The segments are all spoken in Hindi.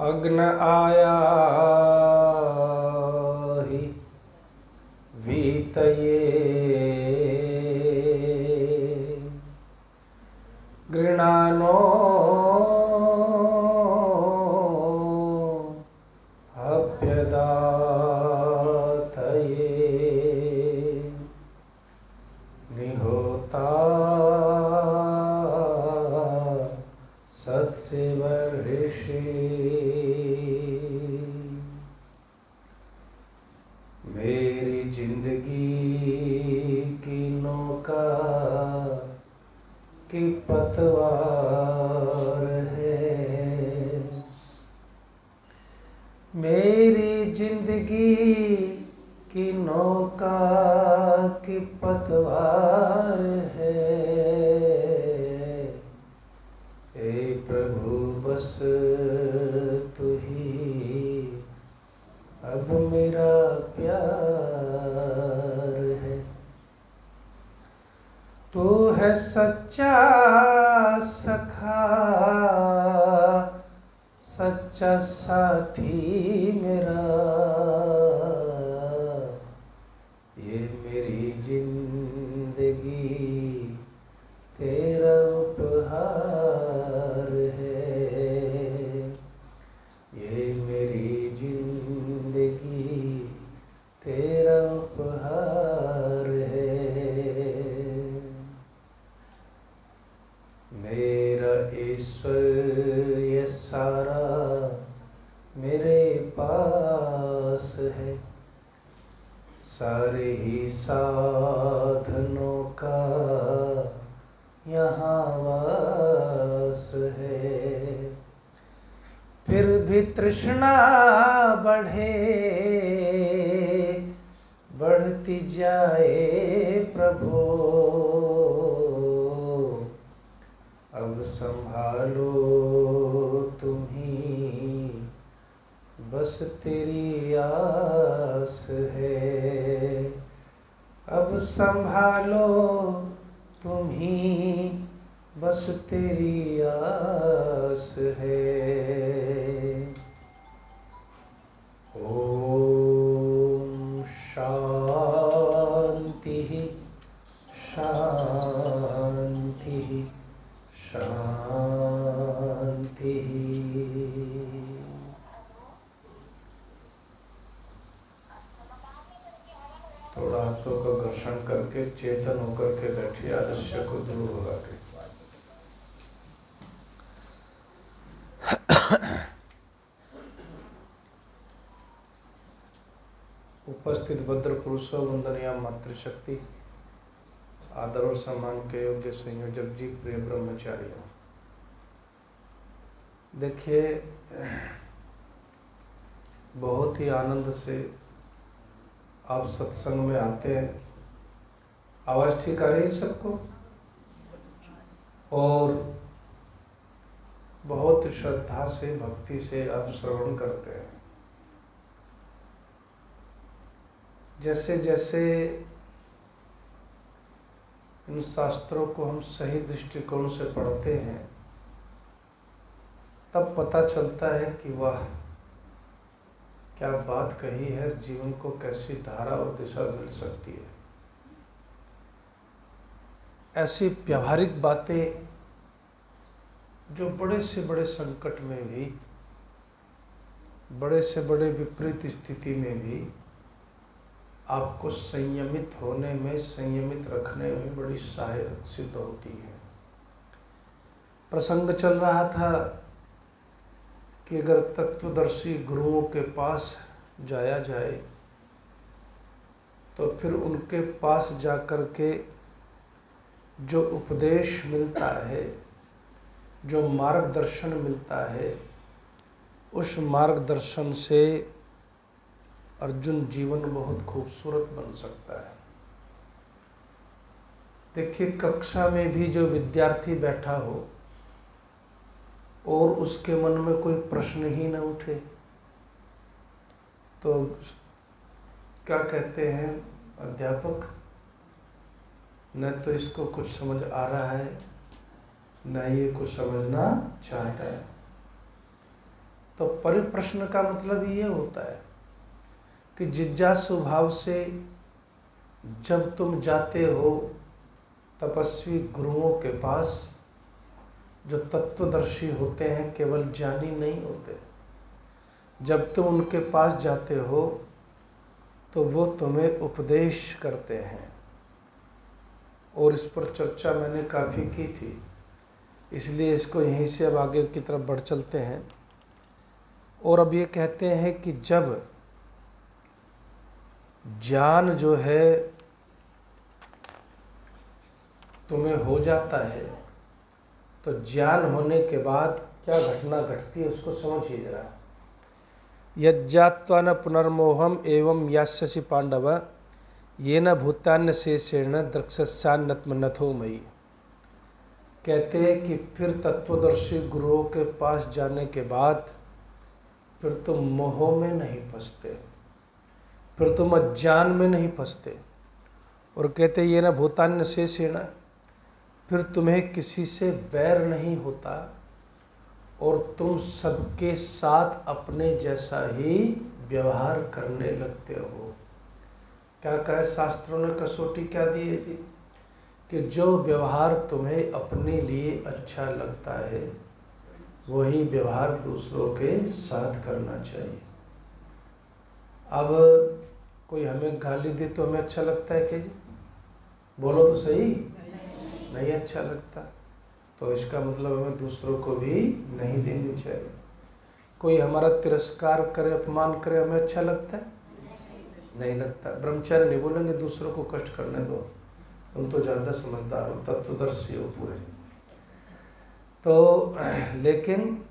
अग्न आया हि वीतये गृणानो अभ्यदातये निहोता सत्सिवर्षि मेरी जिंदगी की नौका की पतवार है, मेरी जिंदगी की नौका की पतवार है। हे प्रभु बस तू ही अब मेरा प्यार है। तू है सच्चा सखा, सच्चा साथी मेरा। ये मेरी जिंदगी तेरा उपहार है, ये मेरी जिंदगी तेरा उपहार है। मेरा ईश्वर ये सारा मेरे पास है, सारे ही साधनों का यहाँ वास है। फिर भी तृष्णा बढ़े बढ़ती जाए प्रभु, अब संभालो तुम ही बस तेरी आस है। अब संभालो तुम ही बस तेरी आस है। ओम शांति शांति शांति। थोड़ा हाथों का घर्षण करके चेतन होकर के बैठिए, आलस्य को दूर होगा के। उपस्थित भद्र पुरुषों, वंदनीय मातृशक्ति, आदर और सम्मान के योग्य संयोजक जी, प्रिय ब्रह्मचारियों, देखिए बहुत ही आनंद से आप सत्संग में आते हैं। आवाज ठीक आ रही है सबको? और बहुत श्रद्धा से भक्ति से आप श्रवण करते हैं। जैसे जैसे इन शास्त्रों को हम सही दृष्टिकोण से पढ़ते हैं, तब पता चलता है कि वाह क्या बात कही है, जीवन को कैसी धारा और दिशा मिल सकती है। ऐसी व्यावहारिक बातें जो बड़े से बड़े संकट में भी, बड़े से बड़े विपरीत स्थिति में भी आपको संयमित होने में, संयमित रखने में बड़ी सहायक सिद्ध होती है। प्रसंग चल रहा था कि अगर तत्वदर्शी गुरुओं के पास जाया जाए तो फिर उनके पास जाकर के जो उपदेश मिलता है, जो मार्गदर्शन मिलता है, उस मार्गदर्शन से अर्जुन जीवन बहुत खूबसूरत बन सकता है। देखिए, कक्षा में भी जो विद्यार्थी बैठा हो और उसके मन में कोई प्रश्न ही न उठे तो क्या कहते हैं अध्यापक, न तो इसको कुछ समझ आ रहा है, न ये कुछ समझना चाहता है। तो परिप्रश्न का मतलब ये होता है कि जिज्ञासु भाव से जब तुम जाते हो तपस्वी गुरुओं के पास, जो तत्वदर्शी होते हैं, केवल ज्ञानी नहीं होते, जब तुम उनके पास जाते हो तो वो तुम्हें उपदेश करते हैं। और इस पर चर्चा मैंने काफ़ी की थी, इसलिए इसको यहीं से अब आगे की तरफ बढ़ चलते हैं। और अब ये कहते हैं कि जब ज्ञान जो है तुम्हें हो जाता है तो ज्ञान होने के बाद क्या घटना घटती है उसको समझिए जरा। यज्ञात्वा न पुनर्मोहम एवं यास्यसि पांडव येन भूतान्य शेषेण द्रक्षस्यान्नत्मनथो मयि। कहते हैं कि फिर तत्वदर्शी गुरुओं के पास जाने के बाद फिर तुम मोह में नहीं फंसते, फिर तुम अज्ञान में नहीं फंसते। और कहते ये न भूतान्य शेषेण, फिर तुम्हें किसी से वैर नहीं होता और तुम सबके साथ अपने जैसा ही व्यवहार करने लगते हो। क्या कहे शास्त्रों ने, कसौटी क्या दी है जी, कि जो व्यवहार तुम्हें अपने लिए अच्छा लगता है वही व्यवहार दूसरों के साथ करना चाहिए। अब कोई हमें गाली दे तो हमें अच्छा लगता है क्या जी? बोलो तो सही, नहीं अच्छा लगता, तो इसका मतलब हमें दूसरों को भी नहीं देनी चाहिए। कोई हमारा तिरस्कार करे, अपमान करे, हमें अच्छा लगता है? नहीं लगता। ब्रह्मचारी नहीं बोलेंगे दूसरों को कष्ट करने दो, तुम तो ज़्यादा समझदार हो, तत्वदर्शी हो पूरे। तो लेकिन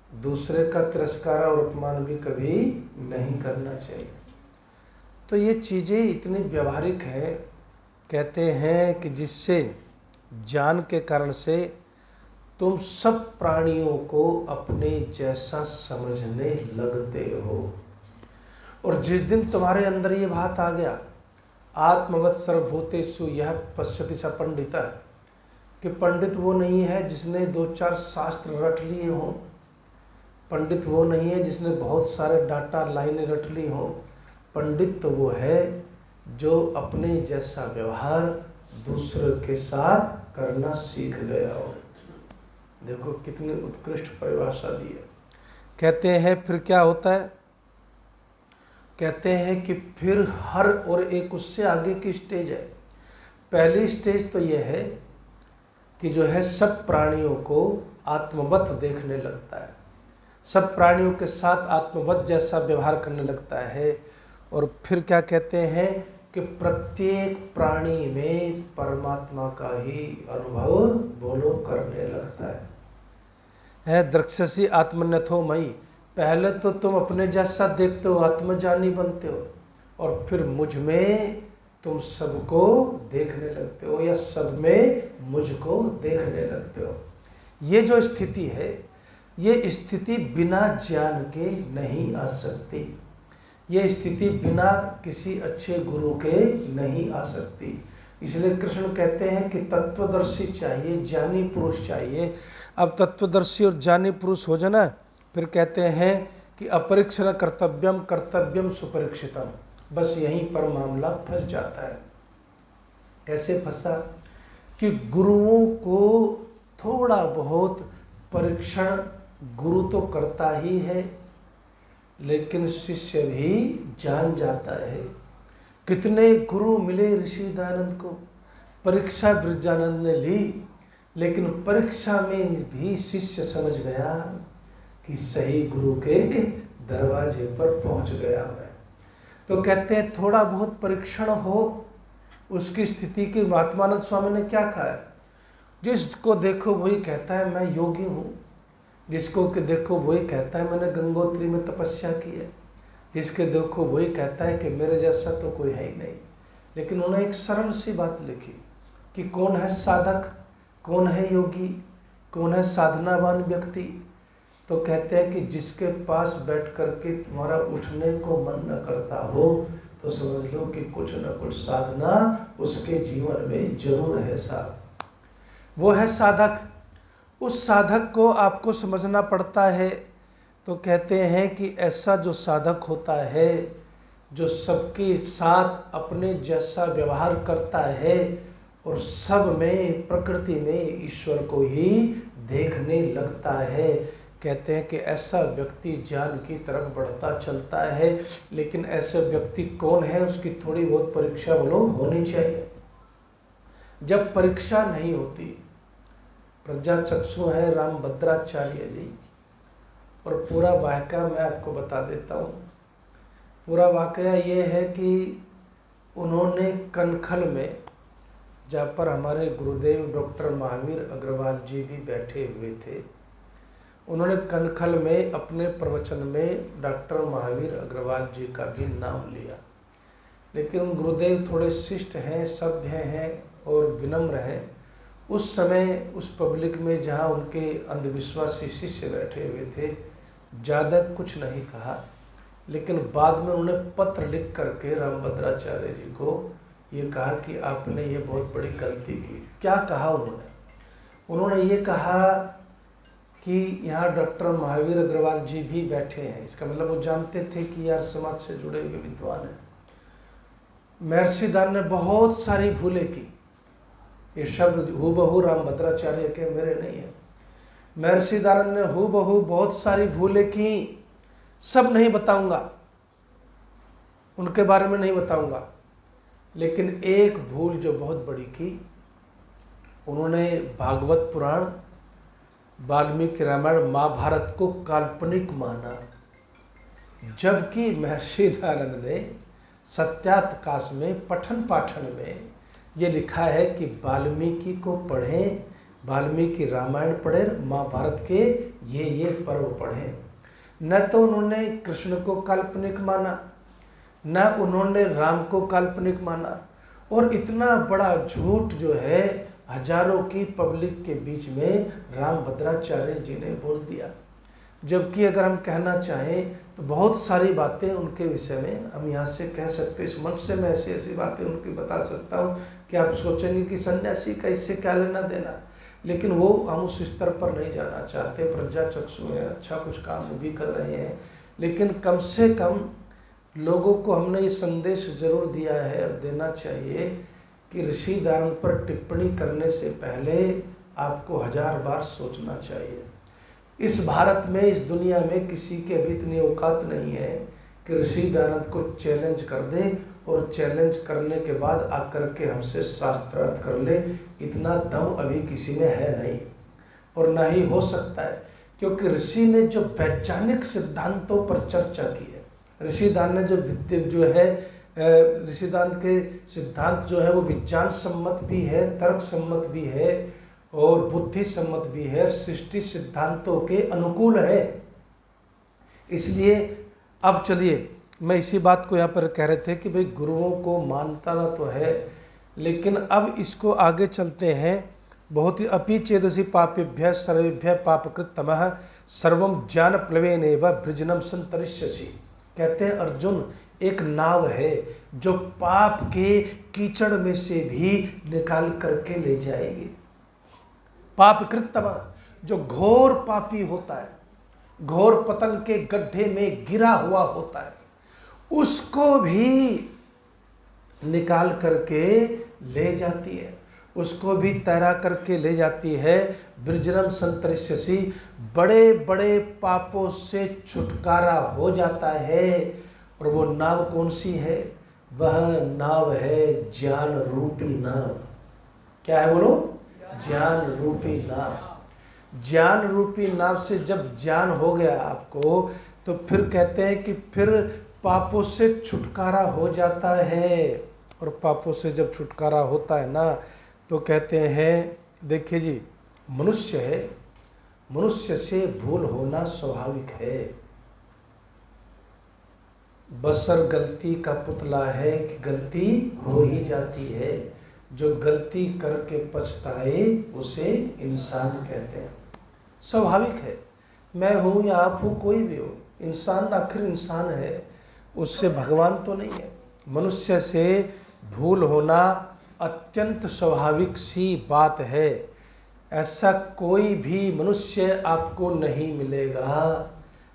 दूसरे का तिरस्कार और अपमान भी कभी नहीं करना चाहिए। तो ये चीज़ें इतनी व्यवहारिक है, कहते हैं कि जिससे ज्ञान के कारण से तुम सब प्राणियों को अपने जैसा समझने लगते हो। और जिस दिन तुम्हारे अंदर ये बात आ गया, आत्मवत् सर्वभूतेषु यह पश्यति स पंडितः, कि पंडित वो नहीं है जिसने 2-4 शास्त्र रट लिए हों, पंडित वो नहीं है जिसने बहुत सारे डाटा लाइनें रट ली हों। पंडित तो वो है जो अपने जैसा व्यवहार दूसरे के साथ करना सीख गया हो। देखो कितनी उत्कृष्ट परिभाषा दी है। कहते हैं फिर क्या होता है, कहते हैं कि फिर हर और एक उससे आगे की स्टेज है। पहली स्टेज तो यह है कि जो है सब प्राणियों को आत्मवत देखने लगता है, सब प्राणियों के साथ आत्मवत जैसा व्यवहार करने लगता है। और फिर क्या कहते हैं कि प्रत्येक प्राणी में परमात्मा का ही अनुभव बोलो करने लगता है। द्रक्षसी आत्मन्यथो मयि, पहले तो तुम अपने जैसा देखते हो, आत्मजानी बनते हो, और फिर मुझ में तुम सबको देखने लगते हो या सब में मुझको देखने लगते हो। ये जो स्थिति है, ये स्थिति बिना ज्ञान के नहीं आ सकती, ये स्थिति बिना किसी अच्छे गुरु के नहीं आ सकती। इसलिए कृष्ण कहते हैं कि तत्वदर्शी चाहिए, ज्ञानी पुरुष चाहिए। अब तत्वदर्शी और ज्ञानी पुरुष हो जाए ना, फिर कहते हैं कि अपरीक्षण कर्तव्यम कर्तव्यम सुपरीक्षितम, बस यहीं पर मामला फंस जाता है। कैसे फंसा कि गुरुओं को थोड़ा बहुत परीक्षण गुरु तो करता ही है, लेकिन शिष्य भी जान जाता है कितने गुरु मिले ऋषि दयानंद को, परीक्षा ब्रजानंद ने ली, लेकिन परीक्षा में भी शिष्य समझ गया कि सही गुरु के दरवाजे पर पहुंच गया मैं। तो कहते हैं थोड़ा बहुत परीक्षण हो उसकी स्थिति की। महात्मानंद स्वामी ने क्या कहा है, जिसको देखो वही कहता है मैं योगी हूँ, जिसको कि देखो वही कहता है मैंने गंगोत्री में तपस्या की है, जिसके देखो वही कहता है कि मेरे जैसा तो कोई है ही नहीं। लेकिन उन्होंने एक सरल सी बात लिखी कि कौन है साधक, कौन है योगी, कौन है साधनावान व्यक्ति। तो कहते हैं कि जिसके पास बैठ कर के तुम्हारा उठने को मन न करता हो तो समझ लो कि कुछ न कुछ साधना उसके जीवन में जरूर है साहब। वो है साधक। उस साधक को आपको समझना पड़ता है। तो कहते हैं कि ऐसा जो साधक होता है, जो सबके साथ अपने जैसा व्यवहार करता है और सब में प्रकृति में ईश्वर को ही देखने लगता है, कहते हैं कि ऐसा व्यक्ति ज्ञान की तरफ बढ़ता चलता है। लेकिन ऐसे व्यक्ति कौन है, उसकी थोड़ी बहुत परीक्षा बोलो होनी चाहिए। जब परीक्षा नहीं होती, प्रज्ञाचक्षु है रामभद्राचार्य जी, और पूरा वाकया मैं आपको बता देता हूँ। पूरा वाकया ये है कि उन्होंने कनखल में, जहाँ पर हमारे गुरुदेव डॉक्टर महावीर अग्रवाल जी भी बैठे हुए थे, उन्होंने कनखल में अपने प्रवचन में डॉक्टर महावीर अग्रवाल जी का भी नाम लिया। लेकिन गुरुदेव थोड़े शिष्ट हैं, सभ्य हैं और विनम्र हैं। उस समय उस पब्लिक में जहाँ उनके अंधविश्वासी शिष्य बैठे हुए थे, ज़्यादा कुछ नहीं कहा। लेकिन बाद में उन्होंने पत्र लिख करके रामभद्राचार्य जी को ये कहा कि आपने ये बहुत बड़ी गलती की। क्या कहा उन्होंने ये कहा कि यहाँ डॉक्टर महावीर अग्रवाल जी भी बैठे हैं। इसका मतलब वो जानते थे कि यार समाज से जुड़े हुए विद्वान हैं। महर्षि दान ने बहुत सारी भूलें की। ये शब्द हूबहू रामभद्राचार्य के, मेरे नहीं है। महर्षि दानंद ने हूबहू बहुत सारी भूलें की। सब नहीं बताऊंगा, उनके बारे में नहीं बताऊंगा। लेकिन एक भूल जो बहुत बड़ी की, उन्होंने भागवत पुराण, वाल्मीकि रामायण, महाभारत को काल्पनिक माना, जबकि महर्षि दयानंद ने सत्याप्रकाश में पठन पाठन में ये लिखा है कि वाल्मीकि को पढ़ें, वाल्मीकि रामायण पढ़ें, महाभारत के ये पर्व पढ़ें। न तो उन्होंने कृष्ण को काल्पनिक माना, न उन्होंने राम को काल्पनिक माना, और इतना बड़ा झूठ जो है हजारों की पब्लिक के बीच में रामभद्राचार्य जी ने बोल दिया। जबकि अगर हम कहना चाहें तो बहुत सारी बातें उनके विषय में हम यहाँ से कह सकते, इस मंच से मैं ऐसी ऐसी बातें उनकी बता सकता हूँ कि आप सोचेंगे कि सन्यासी का इससे क्या लेना देना। लेकिन वो हम उस स्तर पर नहीं जाना चाहते। प्रज्ञाचक्षु है, अच्छा कुछ काम भी कर रहे हैं, लेकिन कम से कम लोगों को हमने ये संदेश जरूर दिया है और देना चाहिए कि ऋषि दयानंद पर टिप्पणी करने से पहले आपको 1000 बार सोचना चाहिए। इस भारत में, इस दुनिया में किसी के अभी इतनी औकात नहीं है कि ऋषि दयानंद को चैलेंज कर दे और चैलेंज करने के बाद आकर के हमसे शास्त्रार्थ कर ले। इतना दम अभी किसी में है नहीं और ना ही हो सकता है, क्योंकि ऋषि ने जो वैज्ञानिक सिद्धांतों पर चर्चा की है, ऋषि दान ने जो विद्या जो है, ऋषि दान के सिद्धांत जो है वो विज्ञान सम्मत भी है, तर्क सम्मत भी है और बुद्धि सम्मत भी है, सृष्टि सिद्धांतों के अनुकूल है। इसलिए अब चलिए, मैं इसी बात को यहाँ पर कह रहे थे कि भाई गुरुओं को मानता ना तो है, लेकिन अब इसको आगे चलते हैं। बहुत ही अपि चेदसि पापेभ्य सर्वेभ्य पापकृत तमः सर्वम ज्ञान प्लवेनेव वृजनम संतरिष्यसि। कहते हैं अर्जुन, एक नाव है जो पाप के कीचड़ में से भी निकाल करके ले जाएगी। पापकृत तमः, जो घोर पापी होता है, घोर पतन के गड्ढे में गिरा हुआ होता है, उसको भी निकाल करके ले जाती है, उसको भी तैरा करके ले जाती है। वृजनम संतरिष्यसि, बड़े बड़े पापों से छुटकारा हो जाता है। और वो नाव कौन सी है? वह नाव है ज्ञान रूपी नाव। क्या है बोलो? ज्ञान रूपी नाव। ज्ञान रूपी नाव से जब ज्ञान हो गया आपको, तो फिर कहते हैं कि फिर पापों से छुटकारा हो जाता है। और पापों से जब छुटकारा होता है ना, तो कहते हैं, देखिए जी, मनुष्य है, मनुष्य से भूल होना स्वाभाविक है। बशर गलती का पुतला है कि गलती हो ही जाती है। जो गलती करके पछताए उसे इंसान कहते हैं। स्वाभाविक है, मैं हूँ या आप हो, कोई भी हो, इंसान आखिर इंसान है, उससे भगवान तो नहीं है। मनुष्य से भूल होना अत्यंत स्वाभाविक सी बात है। ऐसा कोई भी मनुष्य आपको नहीं मिलेगा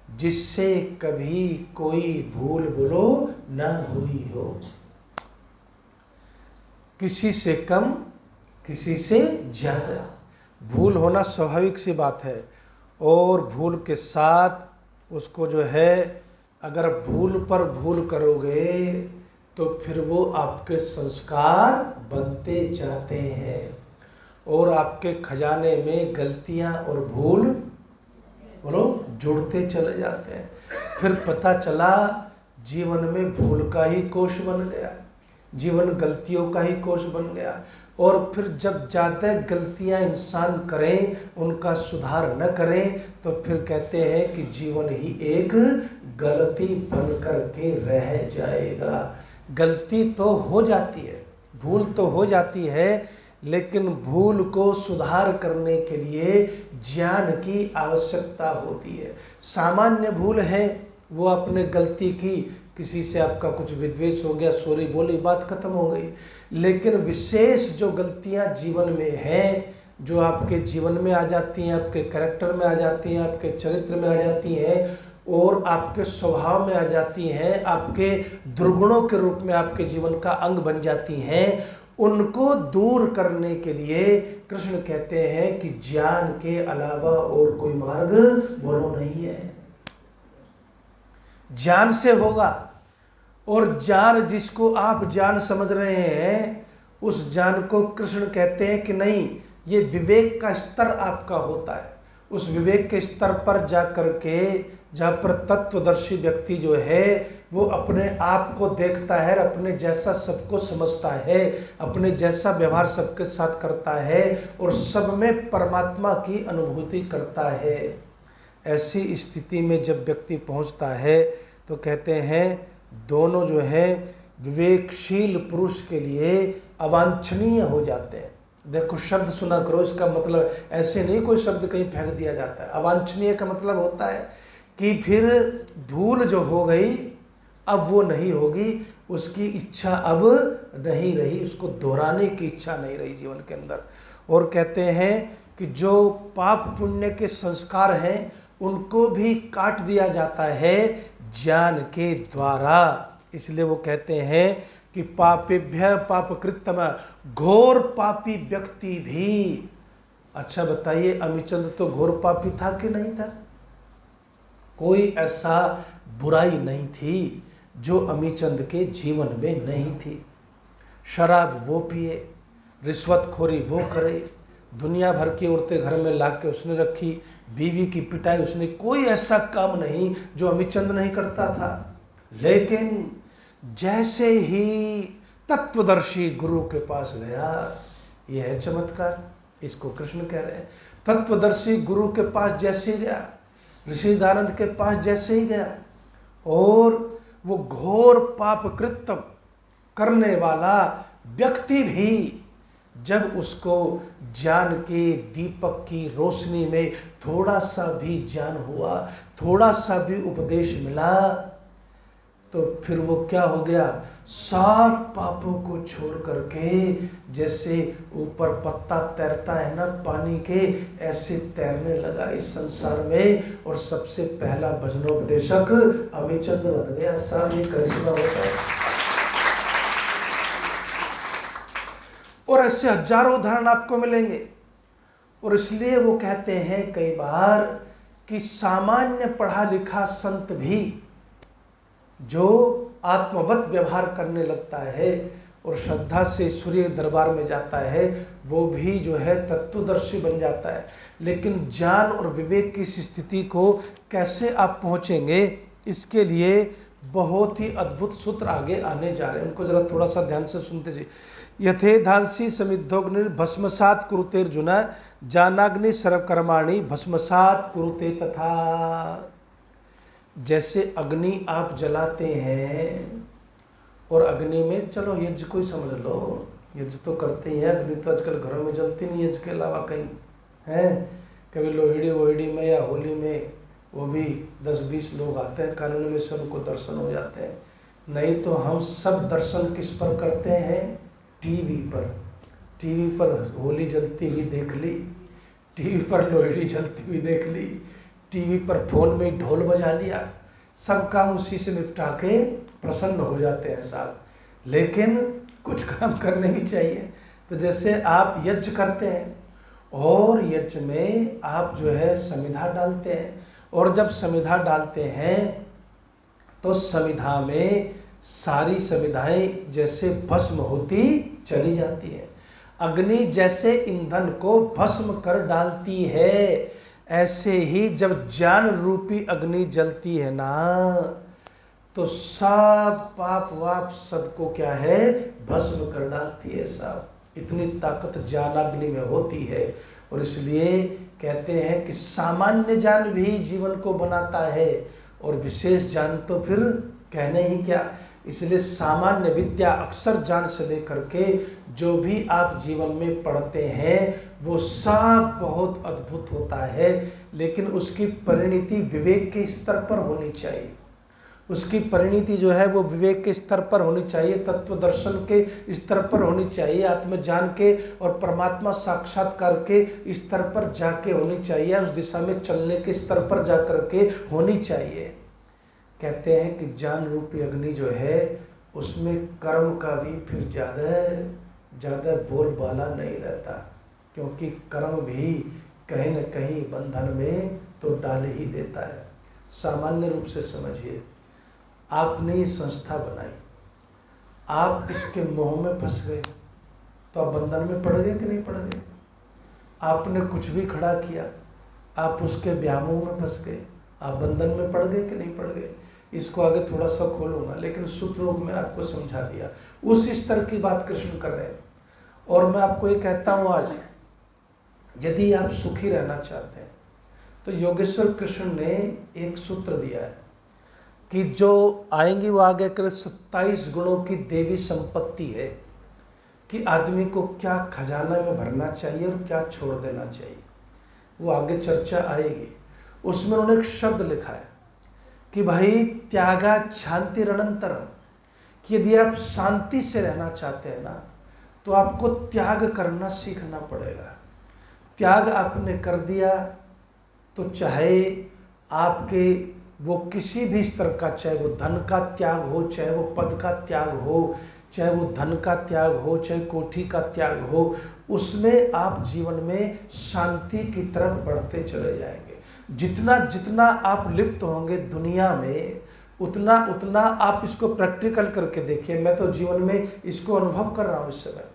जिससे कभी कोई भूल बोलो न हुई हो। किसी से कम, किसी से ज़्यादा भूल होना स्वाभाविक सी बात है। और भूल के साथ उसको जो है, अगर भूल पर भूल करोगे तो फिर वो आपके संस्कार बनते जाते हैं और आपके खजाने में गलतियां और भूल बोलो जुड़ते चले जाते हैं। फिर पता चला जीवन में भूल का ही कोष बन गया, जीवन गलतियों का ही कोष बन गया। और फिर जब ज़्यादा गलतियां इंसान करें, उनका सुधार न करें, तो फिर कहते हैं कि जीवन ही एक गलती बन कर के रह जाएगा। गलती तो हो जाती है, भूल तो हो जाती है, लेकिन भूल को सुधार करने के लिए ज्ञान की आवश्यकता होती है। सामान्य भूल है, वो आपने गलती की, किसी से आपका कुछ विद्वेष हो गया, सॉरी बोली, बात खत्म हो गई। लेकिन विशेष जो गलतियां जीवन में हैं, जो आपके जीवन में आ जाती हैं, आपके कैरेक्टर में आ जाती हैं, आपके चरित्र में आ जाती हैं और आपके स्वभाव में आ जाती हैं, आपके दुर्गुणों के रूप में आपके जीवन का अंग बन जाती हैं, उनको दूर करने के लिए कृष्ण कहते हैं कि ज्ञान के अलावा और कोई मार्ग बोलो नहीं है। ज्ञान से होगा। और ज्ञान जिसको आप ज्ञान समझ रहे हैं, उस ज्ञान को कृष्ण कहते हैं कि नहीं, ये विवेक का स्तर आपका होता है। उस विवेक के स्तर पर जा करके, जहाँ पर तत्वदर्शी व्यक्ति जो है वो अपने आप को देखता है, अपने जैसा सबको समझता है, अपने जैसा व्यवहार सबके साथ करता है और सब में परमात्मा की अनुभूति करता है। ऐसी स्थिति में जब व्यक्ति पहुंचता है तो कहते हैं दोनों जो है विवेकशील पुरुष के लिए अवांछनीय हो जाते हैं। देखो शब्द सुना करो, इसका मतलब ऐसे नहीं कोई शब्द कहीं फेंक दिया जाता है। अवांछनीय का मतलब होता है कि फिर भूल जो हो गई अब वो नहीं होगी, उसकी इच्छा अब नहीं रही, उसको दोहराने की इच्छा नहीं रही जीवन के अंदर। और कहते हैं कि जो पाप पुण्य के संस्कार हैं उनको भी काट दिया जाता है ज्ञान के द्वारा। इसलिए वो कहते हैं कि पापेभ्य पापकृतम, घोर पापी व्यक्ति भी। अच्छा बताइए, अमीचंद तो घोर पापी था कि नहीं था? कोई ऐसा बुराई नहीं थी जो अमीचंद के जीवन में नहीं थी। शराब वो पिए, रिश्वतखोरी वो करे, दुनिया भर की औरतें घर में ला के उसने रखी, बीवी की पिटाई उसने, कोई ऐसा काम नहीं जो अमीचंद नहीं करता था। लेकिन जैसे ही तत्वदर्शी गुरु के पास गया, यह है चमत्कार, इसको कृष्ण कह रहे हैं। तत्वदर्शी गुरु के पास जैसे ही गया, ऋषि दानंद के पास जैसे ही गया, और वो घोर पाप कृत्य करने वाला व्यक्ति भी जब उसको ज्ञान के दीपक की रोशनी में थोड़ा सा भी ज्ञान हुआ, थोड़ा सा भी उपदेश मिला, तो फिर वो क्या हो गया, सब पापों को छोड़ करके जैसे ऊपर पत्ता तैरता है ना पानी के, ऐसे तैरने लगा इस संसार में। और सबसे पहला भजनोपदेशक अमीचंद बन गया। सब ये करिश्मा होता है। और ऐसे हजारों उदाहरण आपको मिलेंगे। और इसलिए वो कहते हैं कई बार कि सामान्य पढ़ा लिखा संत भी जो आत्मवत व्यवहार करने लगता है और श्रद्धा से सूर्य दरबार में जाता है, वो भी जो है तत्वदर्शी बन जाता है। लेकिन ज्ञान और विवेक की इस स्थिति को कैसे आप पहुँचेंगे, इसके लिए बहुत ही अद्भुत सूत्र आगे आने जा रहे हैं, उनको जरा थोड़ा सा ध्यान से सुनते जी। यथेधांसी समिद्धोग्नि भस्मसात कुरुतेर्जुन, जानाग्नि सर्वकर्माणि भस्मसात कुरुते तथा। जैसे अग्नि आप जलाते हैं और अग्नि में, चलो यज्ञ को ही समझ लो, यज्ञ तो करते ही हैं, अग्नि तो आजकल घरों में जलती नहीं यज्ञ के अलावा कहीं है। कभी लोहड़ी वोहड़ी में या होली में वो भी 10-20 लोग आते हैं, कानूनेश्वर को दर्शन हो जाते हैं। नहीं तो हम सब दर्शन किस पर करते हैं, टीवी पर। टीवी पर होली जलती हुई देख ली, टीवी पर लोहड़ी जलती हुई देख ली, टीवी पर फोन में ढोल बजा लिया, सब काम उसी से निपटा के प्रसन्न हो जाते हैं साहब। लेकिन कुछ काम करने भी चाहिए। तो जैसे आप यज्ञ करते हैं और यज्ञ में आप जो है समिधा डालते हैं, और जब समिधा डालते हैं तो समिधा में सारी समिधाएं जैसे भस्म होती चली जाती है। अग्नि जैसे ईंधन को भस्म कर डालती है, ऐसे ही जब ज्ञान रूपी अग्नि जलती है ना, तो सब पाप वाप सबको क्या है, भस्म कर डालती है साहब। इतनी ताकत ज्ञानाग्नि में होती है। और इसलिए कहते हैं कि सामान्य ज्ञान भी जीवन को बनाता है, और विशेष ज्ञान तो फिर कहने ही क्या। इसलिए सामान्य विद्या अक्षर ज्ञान से लेकर के जो भी आप जीवन में पढ़ते हैं वो सब बहुत अद्भुत होता है, लेकिन उसकी परिणति विवेक के स्तर पर होनी चाहिए। उसकी परिणति जो है वो विवेक के स्तर पर होनी चाहिए, तत्व दर्शन के स्तर पर होनी चाहिए, आत्मज्ञान के और परमात्मा साक्षात्कार के स्तर पर जाके होनी चाहिए, उस दिशा में चलने के स्तर पर जा करके होनी चाहिए। कहते हैं कि ज्ञान रूपी अग्नि जो है उसमें कर्म का भी फिर ज़्यादा बोलबाला नहीं रहता, क्योंकि कर्म भी कहीं न कहीं बंधन में तो डाल ही देता है। सामान्य रूप से समझिए, आपने ये संस्था बनाई, आप इसके मोह में फंस गए तो आप बंधन में पड़ गए कि नहीं पड़ गए। आपने कुछ भी खड़ा किया, आप उसके व्यामोह में फंस गए, आप बंधन में पड़ गए कि नहीं पड़ गए। इसको आगे थोड़ा सा खोलूंगा, लेकिन सूत्र रूप में आपको समझा दिया। उस स्तर की बात कृष्ण कर रहे हैं। और मैं आपको ये कहता हूँ आज, यदि आप सुखी रहना चाहते हैं तो योगेश्वर कृष्ण ने एक सूत्र दिया है कि जो आएंगी वो आगे कर 27 गुणों की देवी संपत्ति है कि आदमी को क्या खजाना में भरना चाहिए और क्या छोड़ देना चाहिए। वो आगे चर्चा आएगी। उसमें उन्होंने एक शब्द लिखा है कि भाई त्यागा शांति रणंतरम, कि यदि आप शांति से रहना चाहते हैं ना तो आपको त्याग करना सीखना पड़ेगा। त्याग आपने कर दिया तो चाहे आपके वो किसी भी स्तर का, चाहे वो धन का त्याग हो, चाहे वो पद का त्याग हो, चाहे वो धन का त्याग हो, चाहे कोठी का त्याग हो, उसमें आप जीवन में शांति की तरफ बढ़ते चले जाएंगे। जितना जितना आप लिप्त होंगे दुनिया में, उतना उतना आप इसको प्रैक्टिकल करके देखिए। मैं तो जीवन में इसको अनुभव कर रहा हूँ, इस समय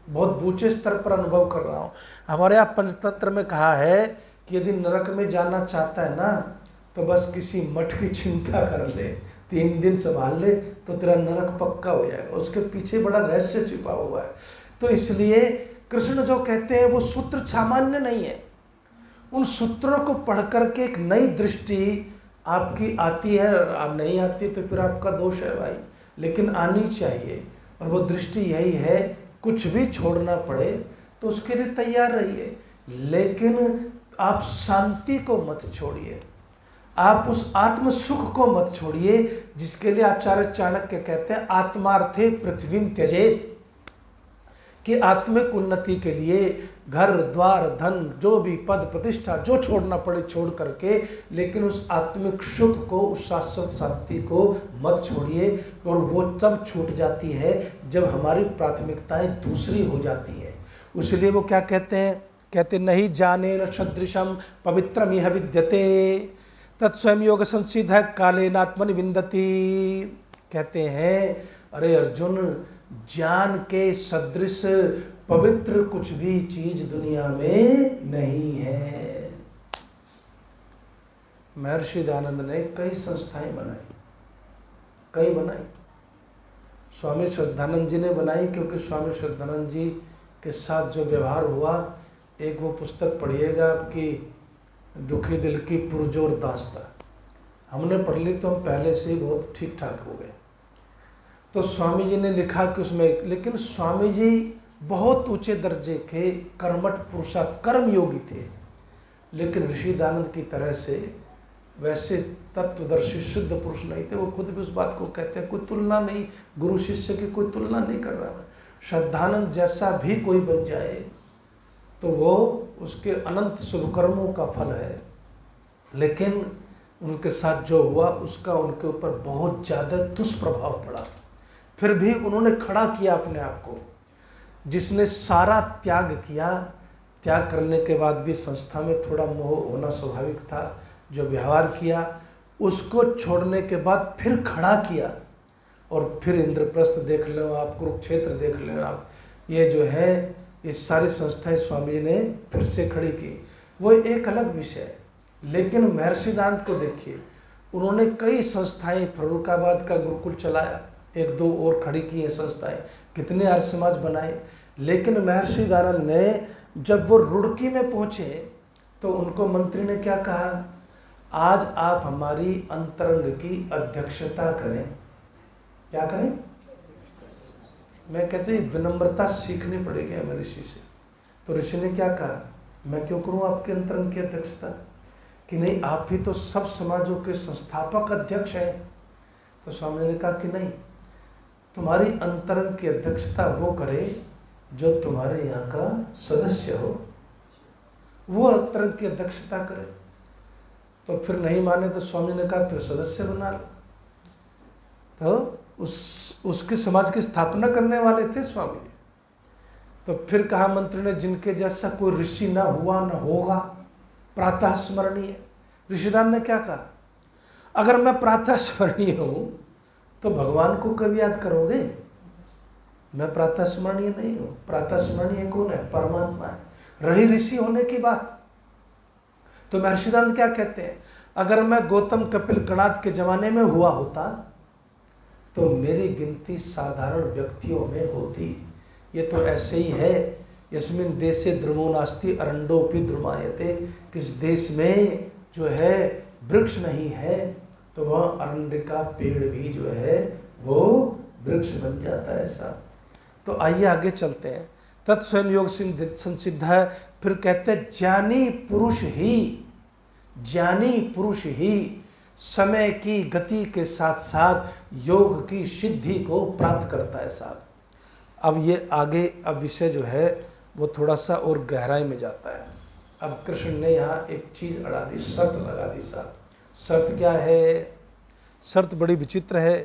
बहुत ऊंचे स्तर पर अनुभव कर रहा हूँ। हमारे यहाँ पंचतंत्र में कहा है कि यदि नरक में जाना चाहता है ना तो बस किसी मठ की चिंता कर ले, 3 दिन संभाल ले तो तेरा नरक पक्का हो जाएगा। उसके पीछे बड़ा रहस्य छिपा हुआ है। तो इसलिए कृष्ण जो कहते हैं वो सूत्र सामान्य नहीं है। उन सूत्रों को पढ़ करके एक नई दृष्टि आपकी आती है, आप नहीं आती तो फिर आपका दोष है भाई, लेकिन आनी चाहिए। और वो दृष्टि यही है, कुछ भी छोड़ना पड़े तो उसके लिए तैयार रहिए, लेकिन आप शांति को मत छोड़िए, आप उस आत्म सुख को मत छोड़िए जिसके लिए आचार्य चाणक्य कहते हैं आत्मार्थे पृथ्वीम त्यजेत, कि आत्मिक उन्नति के लिए घर द्वार धन जो भी पद प्रतिष्ठा जो छोड़ना पड़े छोड़ करके, लेकिन उस आत्मिक सुख को, उस शाश्वत शांति को मत छोड़िए। और वो तब छूट जाती है जब हमारी प्राथमिकताएं दूसरी हो जाती है। इसलिए वो क्या कहते हैं, कहते नहीं जाने न सदृशम पवित्रम यह विद्यते तत्स्वयं योग संसिद्ध कालेनात्मनि विन्दति। कहते हैं अरे अर्जुन, ज्ञान के सदृश पवित्र कुछ भी चीज दुनिया में नहीं है। महर्षि दयानंद ने कई संस्थाएं बनाई, कई बनाई। स्वामी श्रद्धानंद जी ने बनाई, क्योंकि स्वामी श्रद्धानंद जी के साथ जो व्यवहार हुआ, एक वो पुस्तक पढ़िएगा आपकी दुखी दिल की पुरजोर दास्तां, हमने पढ़ ली तो हम पहले से ही बहुत ठीक ठाक हो गए। तो स्वामी जी ने लिखा कि उसमें, लेकिन स्वामी जी बहुत ऊंचे दर्जे के कर्मठ पुरुषार्थ कर्म योगी थे, लेकिन ऋषि दयानंद की तरह से वैसे तत्वदर्शी शुद्ध पुरुष नहीं थे। वो खुद भी उस बात को कहते हैं, कोई तुलना नहीं, गुरु शिष्य की कोई तुलना नहीं कर रहा मैं। श्रद्धानंद जैसा भी कोई बन जाए तो वो उसके अनंत शुभ कर्मों का फल है, लेकिन उनके साथ जो हुआ उसका उनके ऊपर बहुत ज़्यादा दुष्प्रभाव पड़ा। फिर भी उन्होंने खड़ा किया अपने आप को। जिसने सारा त्याग किया, त्याग करने के बाद भी संस्था में थोड़ा मोह होना स्वाभाविक था, जो व्यवहार किया उसको छोड़ने के बाद फिर खड़ा किया। और फिर इंद्रप्रस्थ देख लो आप, कुरुक्षेत्र देख लो आप, ये जो है ये सारी संस्थाएं स्वामी जी ने फिर से खड़ी की। वो एक अलग विषय है। लेकिन महर्षि दयानंद को देखिए, उन्होंने कई संस्थाएं, फर्रुखाबाद का गुरुकुल चलाया, एक दो और खड़ी की है संस्थाएं, कितने आर्य समाज बनाए। लेकिन महर्षि दयानंद ने जब वो रुड़की में पहुँचे तो उनको मंत्री ने क्या कहा, आज आप हमारी अंतरंग की अध्यक्षता करें। क्या करें? मैं कहते हैं विनम्रता सीखनी पड़ेगी हमें ऋषि से। तो ऋषि ने क्या कहा, मैं क्यों करूं आपके अंतरंग की अध्यक्षता? कि नहीं, आप ही तो सब समाजों के संस्थापक अध्यक्ष हैं। तो स्वामी ने कहा कि नहीं, तुम्हारी अंतरंग की अध्यक्षता वो करे जो तुम्हारे यहाँ का सदस्य हो, वो अंतरंग की अध्यक्षता करे। तो फिर नहीं माने तो स्वामी ने कहा फिर सदस्य बना लो। तो उसके समाज की स्थापना करने वाले थे स्वामी जी। तो फिर कहा मंत्री ने, जिनके जैसा कोई ऋषि ना हुआ ना होगा, प्रातः स्मरणीय। ऋषिदान ने क्या कहा, अगर मैं प्रातः स्मरणीय हूँ तो भगवान को कभी याद करोगे? मैं प्रातः स्मरणीय नहीं हूँ। प्रातः स्मरणीय कौन है? परमात्मा है। रही ऋषि होने की बात, तो महर्षिदान क्या कहते हैं, अगर मैं गौतम कपिल गणाद के जमाने में हुआ होता तो मेरी गिनती साधारण व्यक्तियों में होती। ये तो ऐसे ही है, यस्मिन देशे ध्रुवो नास्ति अरण्योपि ध्रुमायते। किस देश में जो है वृक्ष नहीं है तो वह अरण्य का पेड़ भी जो है वो वृक्ष बन जाता है। ऐसा तो आइए आगे चलते हैं। तत्स्वयं योग संसिद्ध है। फिर कहते हैं ज्ञानी पुरुष ही समय की गति के साथ साथ योग की सिद्धि को प्राप्त करता है साहब। अब ये आगे अब विषय जो है वो थोड़ा सा और गहराई में जाता है। अब कृष्ण ने यहाँ एक चीज़ अड़ा दी, शर्त लगा दी साहब। शर्त क्या है? शर्त बड़ी विचित्र है।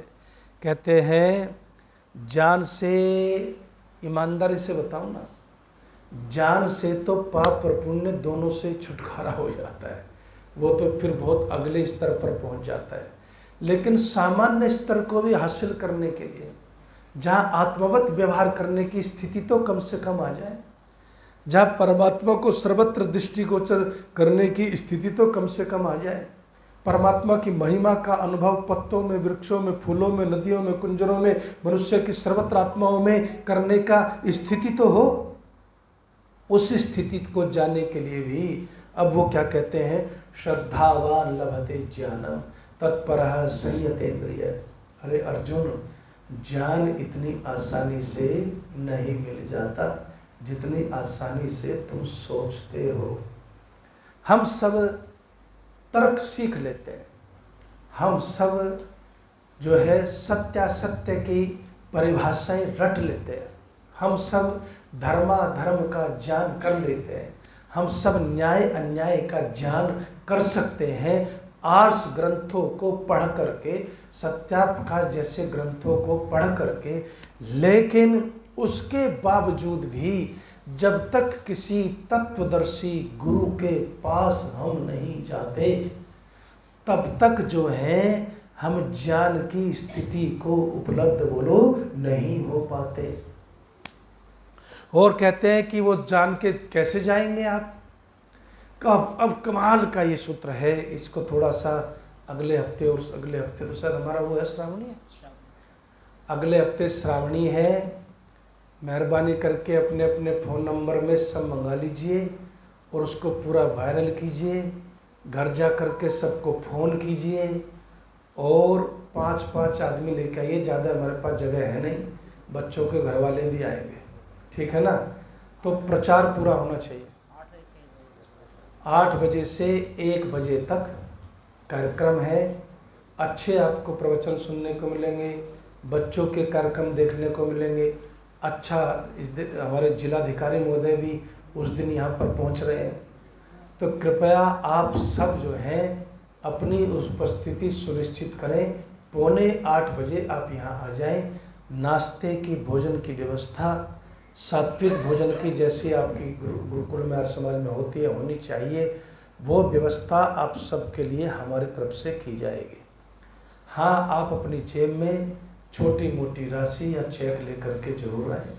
कहते हैं जान से, ईमानदारी से बताओ ना, जान से तो पाप और पुण्य दोनों से छुटकारा हो जाता है, वो तो फिर बहुत अगले स्तर पर पहुंच जाता है। लेकिन सामान्य स्तर को भी हासिल करने के लिए, जहाँ आत्मवत व्यवहार करने की स्थिति तो कम से कम आ जाए, जहाँ परमात्मा को सर्वत्र दृष्टिगोचर करने की स्थिति तो कम से कम आ जाए, परमात्मा की महिमा का अनुभव पत्तों में, वृक्षों में, फूलों में, नदियों में, कुंजरों में, मनुष्य की सर्वत्र आत्माओं में करने का स्थिति तो हो। उस स्थिति को जानने के लिए भी अब वो क्या कहते हैं, श्रद्धावान लभते ज्ञानम तत्परः संयतेन्द्रिय। अरे अर्जुन, ज्ञान इतनी आसानी से नहीं मिल जाता जितनी आसानी से तुम सोचते हो। हम सब तर्क सीख लेते हैं, हम सब जो है सत्यासत्य की परिभाषाएं रट लेते हैं, हम सब धर्माधर्म का ज्ञान कर लेते हैं, हम सब न्याय अन्याय का ज्ञान कर सकते हैं आर्ष ग्रंथों को पढ़ करके, सत्याप्रकाश जैसे ग्रंथों को पढ़ करके। लेकिन उसके बावजूद भी जब तक किसी तत्वदर्शी गुरु के पास हम नहीं जाते तब तक जो है हम ज्ञान की स्थिति को उपलब्ध बोलो नहीं हो पाते। और कहते हैं कि वो जान के कैसे जाएंगे आप। अब कमाल का ये सूत्र है, इसको थोड़ा सा अगले हफ्ते, और अगले हफ्ते तो शायद हमारा वो है श्रावणी है, अगले हफ्ते श्रावणी है। मेहरबानी करके अपने अपने फ़ोन नंबर में सब मंगा लीजिए और उसको पूरा वायरल कीजिए, घर जा करके सबको फ़ोन कीजिए और 5-5 आदमी लेके आइए, ज़्यादा हमारे पास जगह है नहीं, बच्चों के घर वाले भी आएंगे, ठीक है ना। तो प्रचार पूरा होना चाहिए। 8 बजे से 1 बजे तक कार्यक्रम है। अच्छे आपको प्रवचन सुनने को मिलेंगे, बच्चों के कार्यक्रम देखने को मिलेंगे। अच्छा, इस दिन हमारे जिलाधिकारी महोदय भी उस दिन यहाँ पर पहुँच रहे हैं। तो कृपया आप सब जो हैं अपनी उपस्थिति सुनिश्चित करें। 7:45 बजे आप यहाँ आ जाएं। नाश्ते की, भोजन की व्यवस्था सात्विक भोजन की जैसी आपकी गुरुकुल में, आर्य समाज में होती है, होनी चाहिए, वो व्यवस्था आप सबके लिए हमारी तरफ से की जाएगी। हाँ, आप अपनी जेब में छोटी मोटी राशि या चेक लेकर के जरूर आए,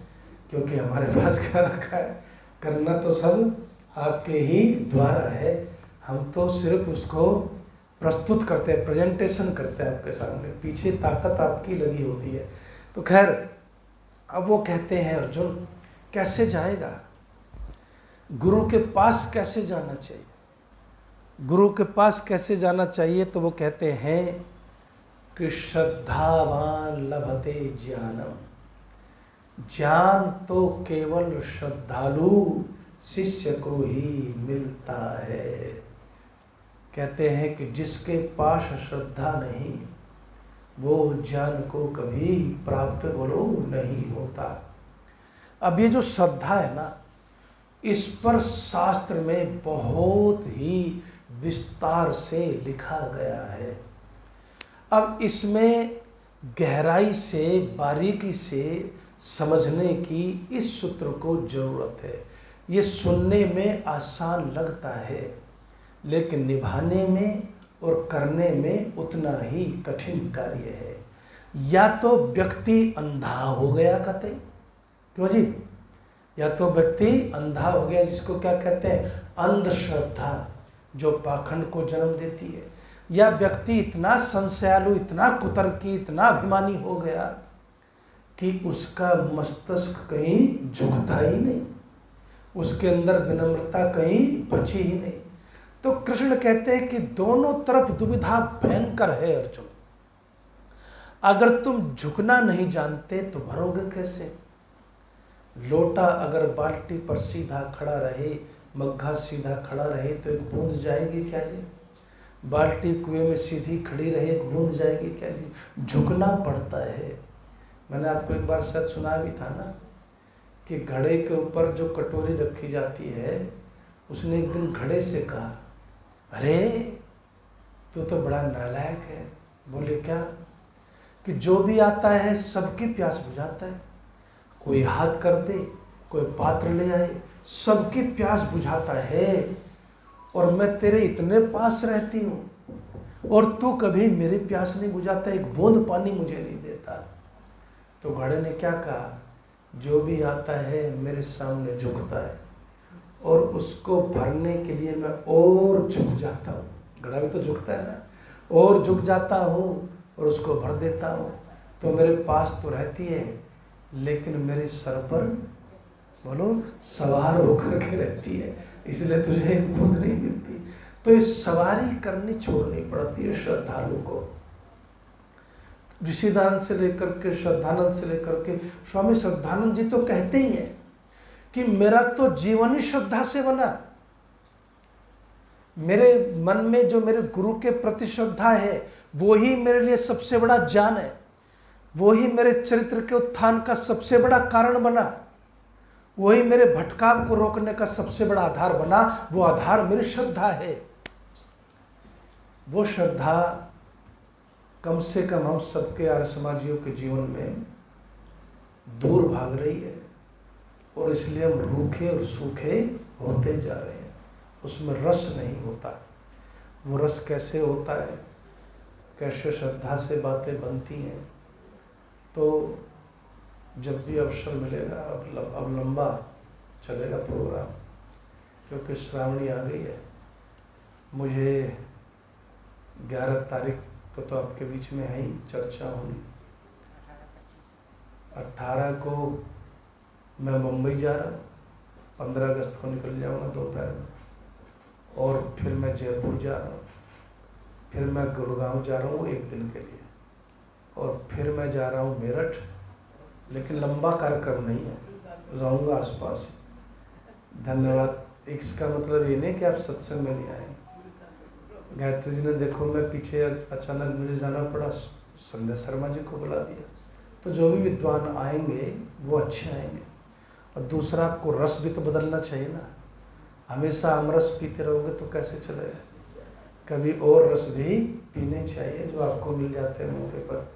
क्योंकि हमारे पास क्या रखा है, करना तो सब आपके ही द्वारा है। हम तो सिर्फ उसको प्रस्तुत करते हैं, प्रेजेंटेशन करते हैं आपके सामने, पीछे ताकत आपकी लगी होती है। तो खैर, अब वो कहते हैं अर्जुन कैसे जाएगा, गुरु के पास कैसे जाना चाहिए, गुरु के पास कैसे जाना चाहिए। तो वो कहते हैं कि श्रद्धावान लभते ज्ञानम, ज्ञान तो केवल श्रद्धालु शिष्य को ही मिलता है। कहते हैं कि जिसके पास श्रद्धा नहीं वो ज्ञान को कभी प्राप्त बोलो नहीं होता। अब ये जो श्रद्धा है ना, इस पर शास्त्र में बहुत ही विस्तार से लिखा गया है। अब इसमें गहराई से, बारीकी से समझने की इस सूत्र को जरूरत है। ये सुनने में आसान लगता है, लेकिन निभाने में और करने में उतना ही कठिन कार्य है। या तो व्यक्ति अंधा हो गया कहते, क्यों जी, या तो व्यक्ति अंधा हो गया, जिसको क्या कहते हैं, अंधश्रद्धा, जो पाखंड को जन्म देती है। या व्यक्ति इतना संशयालु, इतना कुतर्की, इतना अभिमानी हो गया कि उसका मस्तिष्क कहीं झुकता ही नहीं, उसके अंदर विनम्रता कहीं बची ही नहीं। तो कृष्ण कहते हैं कि दोनों तरफ दुविधा भयंकर है अर्जुन। अगर तुम झुकना नहीं जानते तो भरोगे कैसे। लोटा अगर बाल्टी पर सीधा खड़ा रहे, मग्घा सीधा खड़ा रहे तो एक बूंद जाएगी क्या जी। बाल्टी कुएं में सीधी खड़ी रहे, एक बूंद जाएगी क्या जी। झुकना पड़ता है। मैंने आपको एक बार शायद सुनाया भी था ना कि घड़े के ऊपर जो कटोरी रखी जाती है, उसने एक दिन घड़े से कहा, अरे तू तो बड़ा नालायक है। बोले क्या, कि जो भी आता है सबकी प्यास बुझाता है, कोई हाथ कर दे, कोई पात्र ले आए, सबकी प्यास बुझाता है, और मैं तेरे इतने पास रहती हूँ और तू कभी मेरी प्यास नहीं बुझाता, एक बूंद पानी मुझे नहीं देता। तो घड़े ने क्या कहा, जो भी आता है मेरे सामने झुकता है और उसको भरने के लिए मैं और झुक जाता हूँ। घड़ा भी तो झुकता है ना, और झुक जाता हूँ और उसको भर देता हूँ। तो मेरे पास तो रहती है, लेकिन मेरे सर पर बोलो सवार होकर के रहती है, इसलिए तुझे एक बूंद नहीं मिलती। तो ये सवारी करनी छोड़नी पड़ती है श्रद्धालु को। ऋषिदानंद से लेकर के, श्रद्धानंद से लेकर के, स्वामी श्रद्धानंद जी तो कहते ही हैं कि मेरा तो जीवन ही श्रद्धा से बना। मेरे मन में जो मेरे गुरु के प्रति श्रद्धा है, वो ही मेरे लिए सबसे बड़ा ज्ञान है, वो ही मेरे चरित्र के उत्थान का सबसे बड़ा कारण बना, वही मेरे भटकाव को रोकने का सबसे बड़ा आधार बना। वो आधार मेरी श्रद्धा है। वो श्रद्धा कम से कम हम सबके आर्य समाजियों के जीवन में दूर भाग रही है, और इसलिए हम रूखे और सूखे होते जा रहे हैं। उसमें रस नहीं होता। वो रस कैसे होता है, कैसे श्रद्धा से बातें बनती हैं। तो जब भी अवसर मिलेगा, अब लंबा चलेगा प्रोग्राम, क्योंकि श्रावणी आ गई है। मुझे 11 तारीख को तो आपके बीच में है ही चर्चा होगी। 18 को मैं मुंबई जा रहा हूँ, 15 अगस्त को निकल जाऊँगा दोपहर में, और फिर मैं जयपुर जा रहा हूँ, फिर मैं गुड़गांव जा रहा हूँ 1 दिन के लिए, और फिर मैं जा रहा हूँ मेरठ। लेकिन लंबा कार्यक्रम नहीं है, रहूँगा आसपास ही। धन्यवाद। इसका मतलब ये नहीं कि आप सत्संग में नहीं आए। गायत्री जी ने देखो, मैं पीछे अचानक मुझे जाना पड़ा, संध्या शर्मा जी को बुला दिया। तो जो भी विद्वान आएंगे वो अच्छे आएंगे। और दूसरा, आपको रस भी तो बदलना चाहिए ना। हमेशा अमरस पीते रहोगे तो कैसे चलेगा। कभी और रस भी पीने चाहिए जो आपको मिल जाते हैं मौके पर।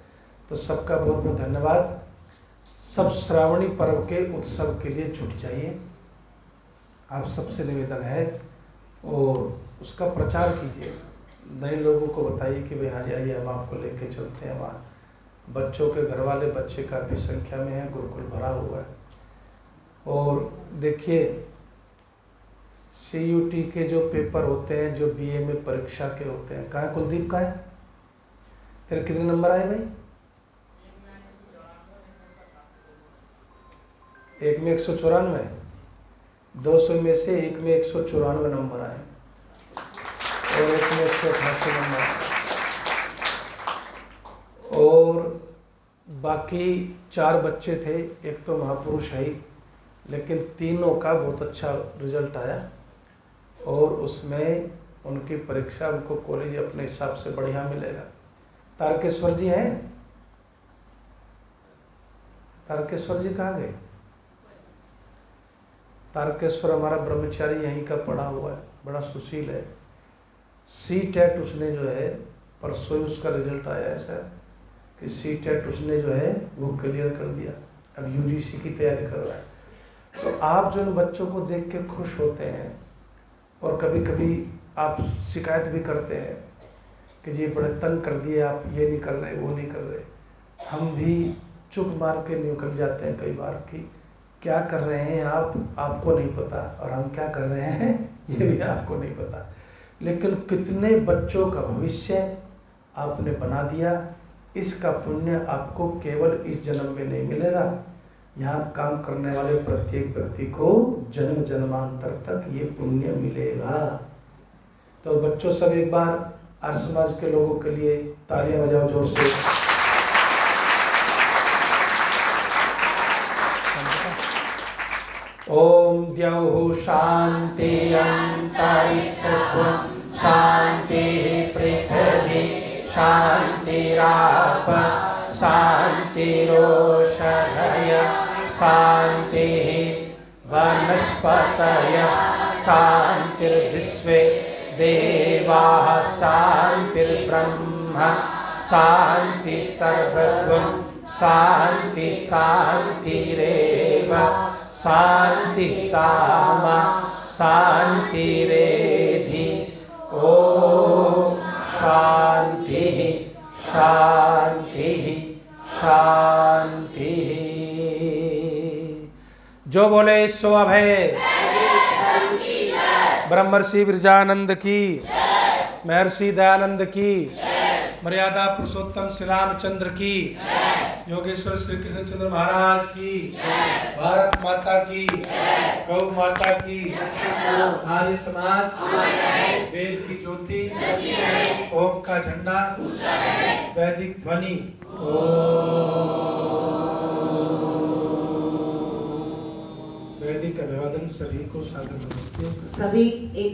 तो सबका बहुत बहुत धन्यवाद। सब श्रावणी पर्व के उत्सव के लिए जुट जाइए। आप सबसे निवेदन है, और उसका प्रचार कीजिए। नए लोगों को बताइए कि भाई हाँ जी आइए, हम आपको लेके चलते हैं वहाँ। बच्चों के घर वाले, बच्चे काफ़ी संख्या में हैं, गुरुकुल भरा हुआ है। और देखिए, CUT के जो पेपर होते हैं, जो BA में परीक्षा के होते हैं, कहाँ है कुलदीप, कहाँ है तेरे कितने नंबर आए भाई? एक में 194, 200 में से एक में 194 नंबर आए, और एक में 188 नंबर आए, और बाकी 4 बच्चे थे। एक तो महापुरुष है ही, लेकिन तीनों का बहुत अच्छा रिजल्ट आया, और उसमें उनकी परीक्षा, उनको कॉलेज अपने हिसाब से बढ़िया मिलेगा। तारकेश्वर जी हैं? तारकेश्वर जी कहाँ गए? तारकेश्वर हमारा ब्रह्मचारी यहीं का पढ़ा हुआ है, बड़ा सुशील है। CTET उसने जो है, परसों ही उसका रिजल्ट आया है सर, कि CTET उसने जो है वो क्लियर कर दिया। अब UGC की तैयारी कर रहा है। तो आप जो इन बच्चों को देख के खुश होते हैं, और कभी कभी आप शिकायत भी करते हैं कि जी बड़े तंग कर दिए आप, ये नहीं कर रहे, वो नहीं कर रहे। हम भी चुप मार के निकल जाते हैं कई बार कि क्या कर रहे हैं आप, आपको नहीं पता, और हम क्या कर रहे हैं ये भी आपको नहीं पता। लेकिन कितने बच्चों का भविष्य आपने बना दिया। इसका पुण्य आपको केवल इस जन्म में नहीं मिलेगा, यहाँ काम करने वाले प्रत्येक व्यक्ति को जन्म जन्मांतर तक ये पुण्य मिलेगा। तो बच्चों, सब एक बार आर्य समाज के लोगों के लिए तालियां बजाओ जोर से। ओम द्यौः शांति अंतरिक्षं शांति पृथ्वी शांतिराप शांतिरोषधयः शांतिः वनस्पतयः शांतिर्विश्वे देवाः शांतिर्ब्रह्म शांति सर्वगुण शांति शांतिरेव शांति सामा शांतिरेधि। ओम शांति शांति शांति। जो बोले सो अभय। ब्रह्मर्षि विरजानंद की, महर्षि दयानंद की, मर्यादा पुरुषोत्तम श्री रामचंद्र की, योगेश्वर श्री कृष्ण चंद्र महाराज की, भारत माता की, गौ माता की, आर्य समाज, वेद की ज्योति, ओम का झंडा, वैदिक ध्वनि। वैदिक अभिवादन सभी को सादर नमस्ते। सभी एक